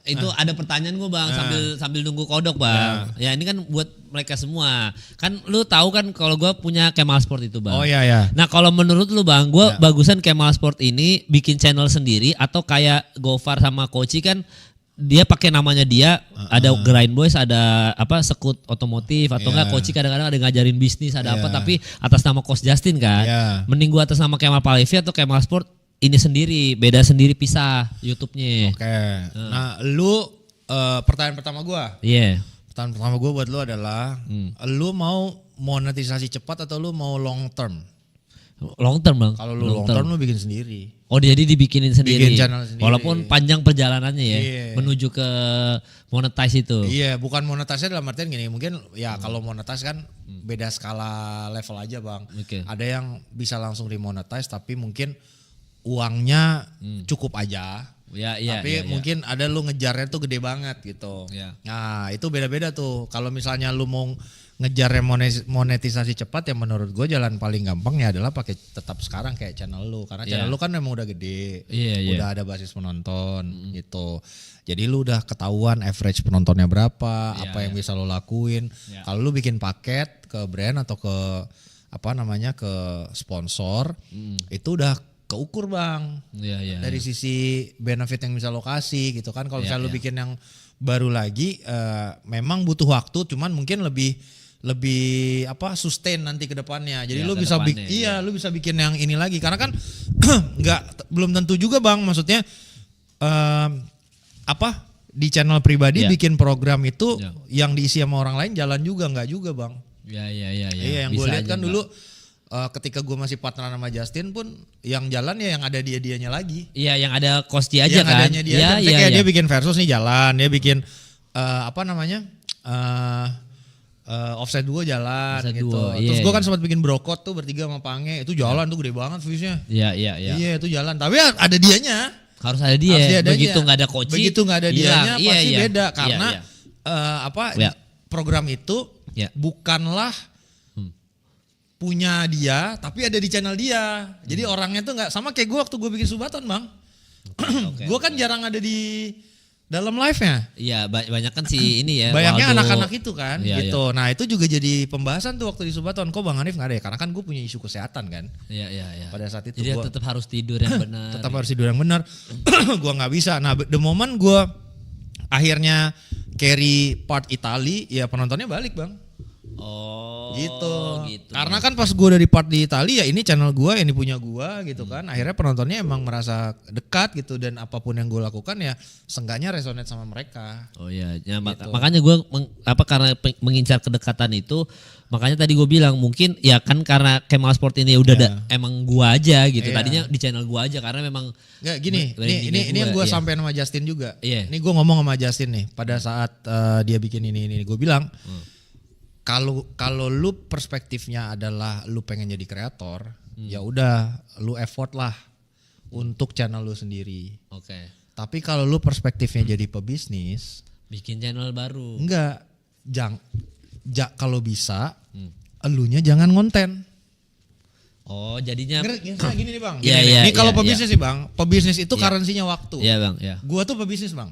itu ada pertanyaan gue bang sambil nunggu kodok bang. Ya ini kan buat mereka semua. Kan lu tahu kan kalau gue punya Kemal Sport itu bang. Oh iya. Nah kalau menurut lu bang, gue bagusan Kemal Sport ini bikin channel sendiri atau kayak Gofar sama Koci kan dia pakai namanya dia, ada Grind Boys, ada apa Sekut Otomotif atau enggak Koci kadang-kadang ada ngajarin bisnis ada apa tapi atas nama Coach Justin kan. Mending gue atas nama Kemal Palevi atau Kemal Sport ini sendiri, beda sendiri pisah YouTube-nya. Oke. Nah, lu pertanyaan pertama gua. Iya. Pertanyaan pertama gua buat lu adalah, lu mau monetisasi cepat atau lu mau long term? Long term bang. Kalau lu long term lu bikin sendiri. Oh jadi dibikinin sendiri. Bikin channel sendiri. Walaupun panjang perjalanannya ya, menuju ke monetize itu. Iya, bukan monetize dalam artian gini, mungkin ya kalau monetize kan beda skala level aja bang. Ada yang bisa langsung dimonetize tapi mungkin uangnya cukup aja. Tapi mungkin ada lu ngejarnya tuh gede banget gitu. Nah itu beda-beda tuh. Kalau misalnya lu mau ngejar monetisasi cepat, ya menurut gue jalan paling gampang ya adalah pakai tetap sekarang kayak channel lu. Karena channel lu kan memang udah gede, udah ada basis penonton gitu. Jadi lu udah ketahuan average penontonnya berapa, apa yang bisa lu lakuin. Kalau lu bikin paket ke brand atau ke ke sponsor, itu udah keukur bang. Dari sisi benefit yang bisa lo kasih gitu kan. Kalau misalnya lo bikin yang baru lagi, memang butuh waktu, cuman mungkin lebih sustain nanti ke depannya. Jadi lo bisa lo bisa bikin yang ini lagi karena kan belum tentu juga bang, maksudnya di channel pribadi bikin program itu yang diisi sama orang lain jalan juga enggak juga bang. Iya yang gue lihat kan dulu ketika gue masih partner sama Justin pun yang jalan ya yang ada dianya lagi. Iya yang ada Kosti aja yang kan. Adanya dia kayak dia bikin versus nih jalan, dia bikin offset duo jalan gitu. Terus gue kan sempat bikin brokot tuh bertiga sama Pange, itu jalan tuh gede banget viewsnya. Iya itu jalan, tapi ada dianya. Harus ada dia. Begitu nggak ada Koci, begitu nggak ada dianya pasti beda karena program itu bukanlah punya dia tapi ada di channel dia. Jadi orangnya tuh nggak sama kayak gue waktu gue bikin Subaton bang. Gue kan jarang ada di dalam live-nya. Iya banyak kan sih ini ya. Banyaknya anak-anak itu kan gitu. Nah itu juga jadi pembahasan tuh waktu di Subaton. Kok Bang Hanif nggak ada ya? Karena kan gue punya isu kesehatan kan. Iya. Pada saat itu jadi tetap harus tidur yang benar. Tetap harus tidur yang benar. Gue nggak bisa. Nah the moment gue akhirnya carry part Itali, ya penontonnya balik bang. Oh gitu. Karena kan pas gue udah di part di Italia, ya ini channel gue, ini punya gue gitu kan. Akhirnya penontonnya emang merasa dekat gitu, dan apapun yang gue lakukan ya seenggaknya resonate sama mereka. Oh iya, ya, gitu. Makanya gue karena mengincar kedekatan itu, makanya tadi gue bilang mungkin ya kan karena Kemal Sport ini udah emang gue aja gitu. Tadinya di channel gue aja karena memang nggak gini. Ini yang gue sampein sama Justin juga. Ini gue ngomong sama Justin nih pada saat dia bikin ini gue bilang. Kalau lu perspektifnya adalah lu pengen jadi kreator, ya udah lu effort lah untuk channel lu sendiri. Oke. Tapi kalau lu perspektifnya jadi pebisnis, bikin channel baru. Enggak, kalau bisa, elunya jangan konten. Oh, jadinya gini nih bang. Ini kalau pebisnis sih bang, pebisnis itu currency-nya waktu. Iya bang. Ya. Gua tuh pebisnis bang.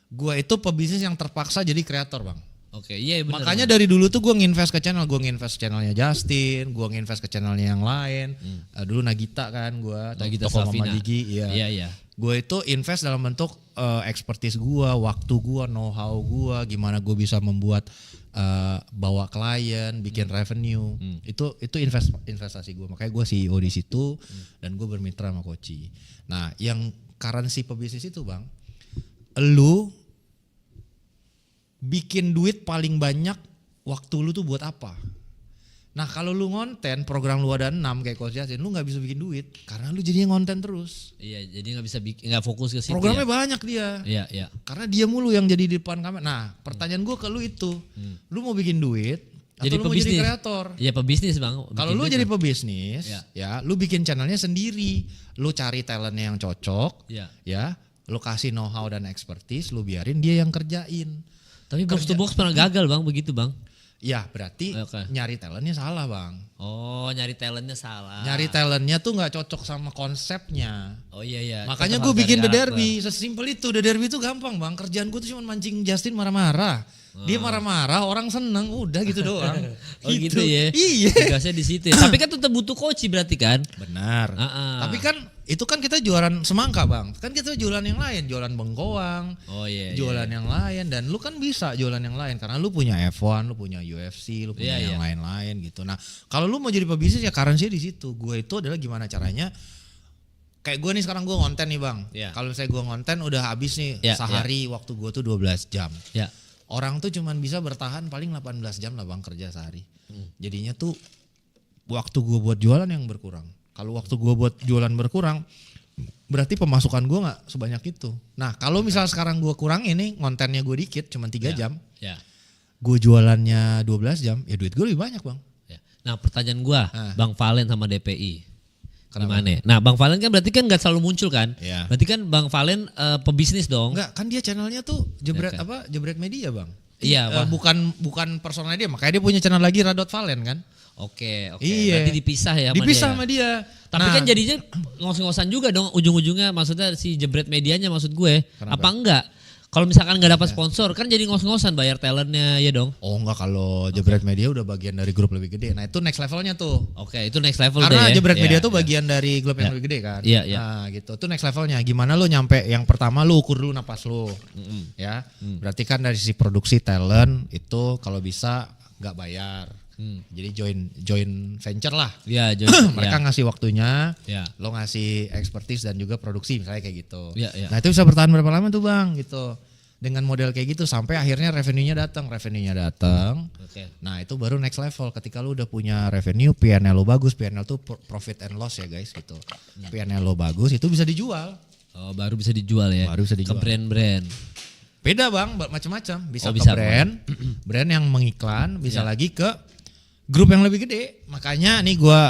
Gua itu pebisnis yang terpaksa jadi kreator bang. Oke, iya benar. Makanya dari dulu tuh gue nginvest ke channel, gue nginvest channelnya Justin, gue nginvest ke channelnya yang lain. Dulu Nagita kan, gue toko Mama Gigi, iya. Gue itu invest dalam bentuk expertise gue, waktu gue, know-how gue, gimana gue bisa membuat bawa klien, bikin revenue. Itu investasi gue. Makanya gue CEO di situ dan gue bermitra sama Koci. Nah, yang currency pebisnis itu bang, lu bikin duit paling banyak waktu lu tuh buat apa? Nah kalau lu ngonten program lu ada 6 kayak Coach Justin, lu gak bisa bikin duit karena lu jadinya ngonten terus. Iya, jadi gak fokus ke situ. Programnya banyak dia. Iya. Karena dia mulu yang jadi di depan kamera. Nah pertanyaan gue ke lu itu, lu mau bikin duit atau lu mau jadi kreator? Iya pebisnis bang. Kalau lu jadi pebisnis, ya lu bikin channelnya sendiri, lu cari talentnya yang cocok, ya, lu kasih know-how dan expertise, lu biarin dia yang kerjain. Tapi box to box pernah gagal bang, begitu bang. Ya berarti nyari talentnya salah bang. Oh nyari talentnya salah. Nyari talentnya tuh nggak cocok sama konsepnya. Oh iya. Makanya gue bikin The Derby, sesimpel itu. The Derby itu gampang bang. Kerjaan gue tuh cuma mancing Justin marah-marah. Dia marah-marah, orang seneng, udah gitu doang. Oh gitu ya. Iya. Tugasnya di situ. Ya. Tapi kan tetap butuh coach berarti kan. Benar. Tapi kan itu kan kita jualan semangka bang. Kan kita jualan yang lain, jualan bengkoang. Oh iya. Jualan yang lain dan lu kan bisa jualan yang lain karena lu punya F1, lu punya UFC, lu punya yang lain-lain gitu. Nah kalau lu mau jadi pebisnis ya currency di situ. Gue itu adalah gimana caranya. Kayak gue nih sekarang gue ngonten nih bang. Kalau misalnya gue ngonten udah habis nih sehari waktu gue tuh 12 jam. Orang tuh cuman bisa bertahan paling 18 jam lah bang kerja sehari. Jadinya tuh waktu gue buat jualan yang berkurang. Kalau waktu gue buat jualan berkurang, berarti pemasukan gue gak sebanyak itu. Nah kalau misal sekarang gue kurang ini, ngontennya gue dikit, cuma 3 jam. Gue jualannya 12 jam, ya duit gue lebih banyak bang. Nah pertanyaan gue, Bang Valen sama DPI. Gimana? Nah Bang Valen kan berarti kan gak selalu muncul kan? Berarti kan Bang Valen pebisnis dong? Enggak, kan dia channelnya tuh Jebret Media bang. Iya, bukan personal dia, makanya dia punya channel lagi Radot Valen kan. Oke. Iya. Berarti dipisah ya dipisah sama dia. Tapi kan jadinya ngos-ngosan juga dong ujung-ujungnya, maksudnya si Jebret Medianya maksud gue. Kenapa? Apa enggak? Kalau misalkan nggak dapat sponsor kan jadi ngos-ngosan bayar talentnya ya dong. Oh enggak, kalau Jebret Media udah bagian dari grup lebih gede. Nah itu next levelnya tuh. Oke, itu next level karena deh ya. Jebret Media tuh bagian dari grup yang lebih gede kan. Iya. Nah gitu, itu next levelnya. Gimana lu nyampe yang pertama lu ukur dulu napas lu. Ya, berarti kan dari sisi produksi talent itu kalau bisa nggak bayar. Jadi join venture lah. Iya, mereka ngasih waktunya, lo ngasih expertise dan juga produksi misalnya kayak gitu. Iya. Nah itu bisa bertahan berapa lama tuh bang gitu. Dengan model kayak gitu sampai akhirnya revenue-nya datang. Nah itu baru next level ketika lu udah punya revenue, P&L lo bagus, P&L tuh profit and loss ya guys gitu. P&L lo bagus itu bisa dijual. Oh baru bisa dijual ya. Baru bisa dijual. Ke brand-brand. Beda bang, macam-macam. Bisa ke brand yang mengiklan, bisa lagi ke grup yang lebih gede. Makanya nih gue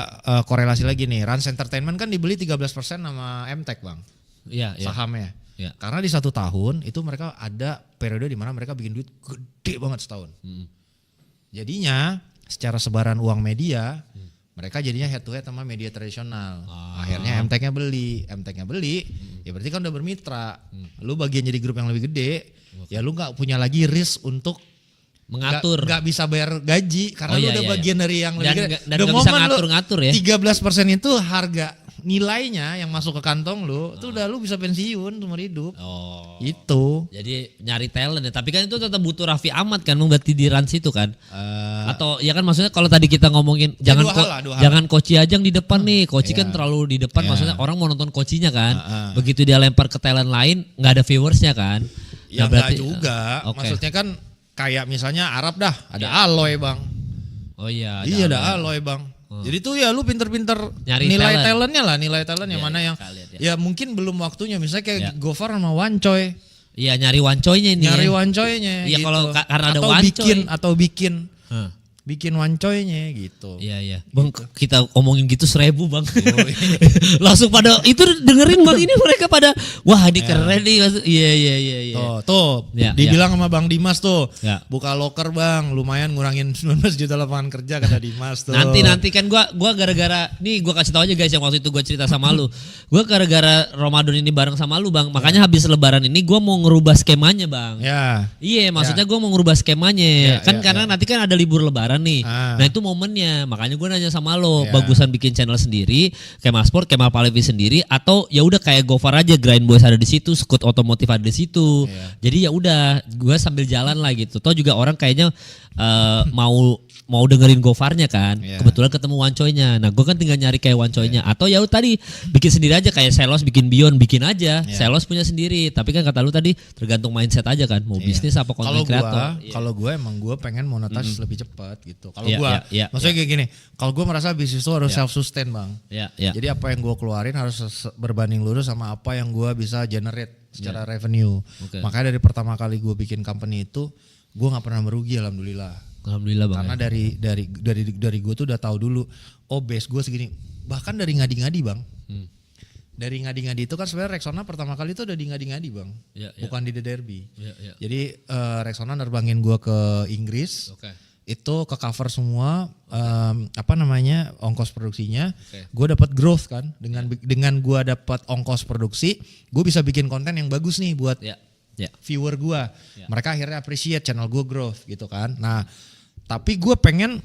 korelasi lagi nih. Rans Entertainment kan dibeli 13% sama MTech bang. Iya. Sahamnya. Karena di 1 tahun itu mereka ada periode di mana mereka bikin duit gede banget setahun. Jadinya secara sebaran uang media mereka jadinya head to head sama media tradisional. Akhirnya MTech-nya beli. Ya berarti kan udah bermitra. Lu bagian jadi grup yang lebih gede. Ya lu gak punya lagi risk untuk mengatur, nggak bisa bayar gaji karena lu udah bagian dari yang lebih gede. Dan nggak bisa ngatur-ngatur ya. 13% itu harga nilainya yang masuk ke kantong lu, itu udah lu bisa pensiun seumur hidup. Itu. Jadi nyari talent ya. Tapi kan itu tetap butuh Raffi Ahmad kan, berarti di Rans itu kan. Atau ya kan maksudnya kalau tadi kita ngomongin jangan Koci Ajang di depan nih. Koci kan terlalu di depan, maksudnya orang mau nonton Kocinya kan. Begitu dia lempar ke talent lain nggak ada viewersnya kan. Ya berarti juga. Maksudnya kan kayak misalnya Arab dah, ada Aloy bang. Oh iya. Ada Aloy bang. Jadi tuh ya lu pinter-pinter nilai talentnya lah, nilai talent yang mana yang ya mungkin belum waktunya. Misalnya kayak Gofar sama Wancoy. Iya nyari Wancoynya ini. Iya gitu. Kalau karena ada Wancoy. Bikin Wancoynya gitu. Iya. Bang kita omongin gitu 1000 bang. Langsung pada itu dengerin bang, ini mereka pada wah ini keren nih. Iya. Tuh dibilang sama Bang Dimas tuh. Buka loker bang, lumayan ngurangin 19 juta lapangan kerja kata Dimas tuh. Nanti kan gua gara-gara nih gua kasih tau aja guys yang waktu itu gua cerita sama lu. Gua gara-gara Ramadan ini bareng sama lu bang. Makanya habis lebaran ini gua mau ngerubah skemanya bang. Iya maksudnya gua mau ngerubah skemanya. Karena nanti kan ada libur lebaran nih. Nah itu momennya, makanya gue nanya sama lo, bagusan bikin channel sendiri, Kemal Sport, Kemal Palevi sendiri, atau ya udah kayak Gofar aja, Grind Boys ada di situ, Scoot Otomotif ada di situ. Jadi ya udah, gue sambil jalan lah gitu. Toh juga orang kayaknya mau dengerin Gofarnya kan, kebetulan ketemu Wancoynya. Nah gue kan tinggal nyari kayak Wancoynya, atau ya tadi bikin sendiri aja kayak Selos bikin Bion, bikin aja. Selos punya sendiri, tapi kan kata lu tadi tergantung mindset aja kan, mau bisnis apa konten kreator. Kalau gue emang gue pengen monetize lebih cepat gitu. Kalau gue, maksudnya kayak gini, kalau gue merasa bisnis itu harus self sustain bang. Jadi apa yang gue keluarin harus berbanding lurus sama apa yang gue bisa generate secara revenue. Makanya dari pertama kali gue bikin company itu, gue nggak pernah merugi alhamdulillah. Alhamdulillah bang. Karena dari gue tuh udah tahu dulu, base gue segini. Bahkan dari ngadi-ngadi bang. Dari ngadi-ngadi itu kan sebenarnya Rexona pertama kali itu udah di ngadi-ngadi bang, bukan di The Derby. Jadi Rexona nerbangin gue ke Inggris. itu ke cover semua ongkos produksinya. Gue dapat growth kan dengan gue dapat ongkos produksi, gue bisa bikin konten yang bagus nih buat viewer gue. Mereka akhirnya appreciate channel gue growth gitu kan. Nah tapi gue pengen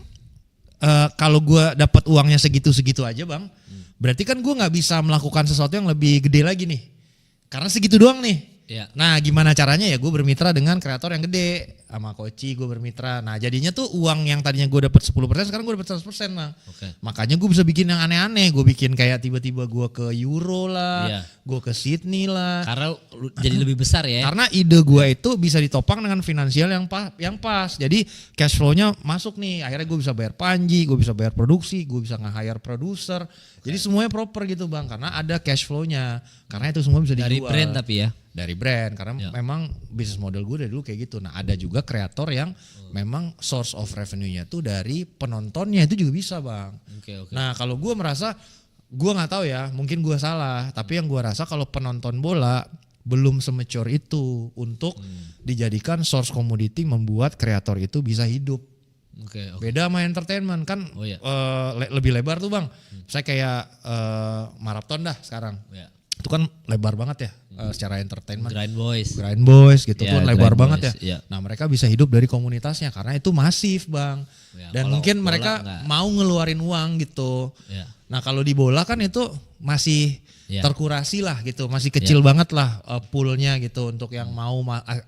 kalau gue dapat uangnya segitu aja bang, berarti kan gue nggak bisa melakukan sesuatu yang lebih gede lagi nih, karena segitu doang nih. Nah gimana caranya ya gue bermitra dengan kreator yang gede, sama Koci gue bermitra. Nah jadinya tuh uang yang tadinya gue dapat 10% sekarang gue dapat 100% lah. Makanya gue bisa bikin yang aneh-aneh, gue bikin kayak tiba-tiba gue ke Euro lah, gue ke Sydney lah. Karena jadi lebih besar ya. Karena ide gue itu bisa ditopang dengan finansial yang pas. Jadi cash flow-nya masuk nih, akhirnya gue bisa bayar Panji, gue bisa bayar produksi, gue bisa nge-hire produser. Jadi semuanya proper gitu bang, karena ada cash flow-nya. Karena itu semua bisa dijual. Dari brand tapi ya. Dari brand, karena memang bisnis model gue dari dulu kayak gitu. Nah ada juga kreator yang memang source of revenue-nya tuh dari penontonnya, itu juga bisa bang. Nah kalau gue merasa, gue gak tahu ya, mungkin gue salah. Tapi yang gue rasa kalau penonton bola belum semature itu untuk dijadikan source commodity membuat kreator itu bisa hidup. Beda sama entertainment kan lebih lebar tuh bang. Saya kayak maraton dah sekarang. Itu kan lebar banget ya secara entertainment. Grind Boys gitu tuh lebar banget ya. Nah mereka bisa hidup dari komunitasnya karena itu masif bang. Dan mungkin mereka mau ngeluarin uang gitu. Nah kalau di bola kan itu masih terkurasi lah gitu. Masih kecil banget lah poolnya gitu untuk yang mau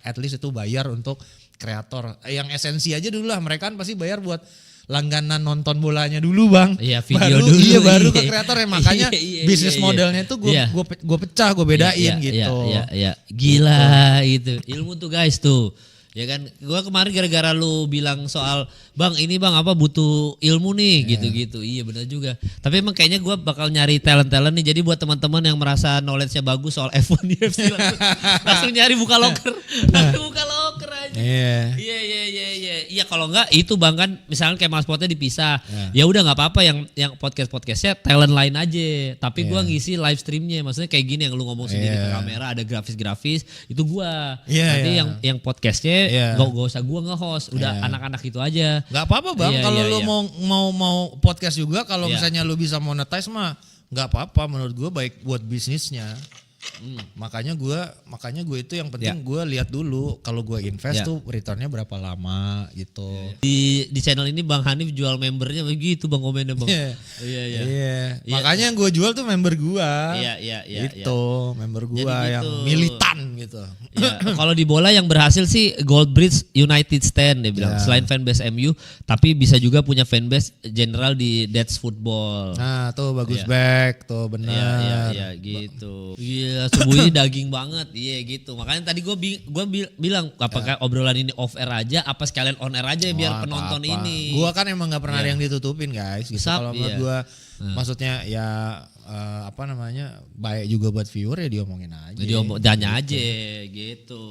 at least itu bayar untuk kreator. Yang esensi aja dulu lah, mereka kan pasti bayar buat langganan nonton bolanya dulu bang. Iya video dulu. Iya baru ke kreator ya, makanya bisnis modelnya itu gue pecah, gue bedain gitu. Iya. Gila itu ilmu tuh guys tuh. Ya kan, gue kemarin gara-gara lu bilang soal bang ini bang apa butuh ilmu nih gitu-gitu. Iya benar juga. Tapi emang kayaknya gue bakal nyari talent-talent nih. Jadi buat teman-teman yang merasa knowledge-nya bagus soal F1 UFC langsung nyari buka loker aja. Iya kalau enggak itu bang kan misalnya kayak Maspotnya dipisah. Ya udah nggak apa-apa yang podcastnya talent lain aja. Tapi gue ngisi live streamnya. Maksudnya kayak gini yang lu ngomong sendiri ke kamera ada grafis-grafis itu gue. Nanti yang podcastnya gak usah gue nge-host, udah anak-anak itu aja. Gak apa-apa bang, kalau lu mau podcast juga, kalau misalnya lu bisa monetize mah gak apa-apa, menurut gue baik buat bisnisnya. Makanya gue itu yang penting gue lihat dulu kalau gue invest tuh returnnya berapa lama gitu. Di channel ini Bang Hanif jual membernya begitu bang komennya bang. Iya. Makanya yang gue jual tuh member gue. Iya. Itu member gue yang militan gitu. Kalau di bola yang berhasil sih Goldbridge United Stand dia bilang selain fanbase MU tapi bisa juga punya fanbase general di That's Football. Nah tuh bagus back tuh benar. Iya gitu. Iya subuh ini daging banget. Iya gitu. Makanya tadi gue bilang apakah obrolan ini off air aja apa sekalian on air aja biar penonton ini. Gue kan emang gak pernah ada yang ditutupin guys. Gitu. Kalau menurut gue maksudnya ya baik juga buat viewer ya diomongin aja. Tanya aja gitu.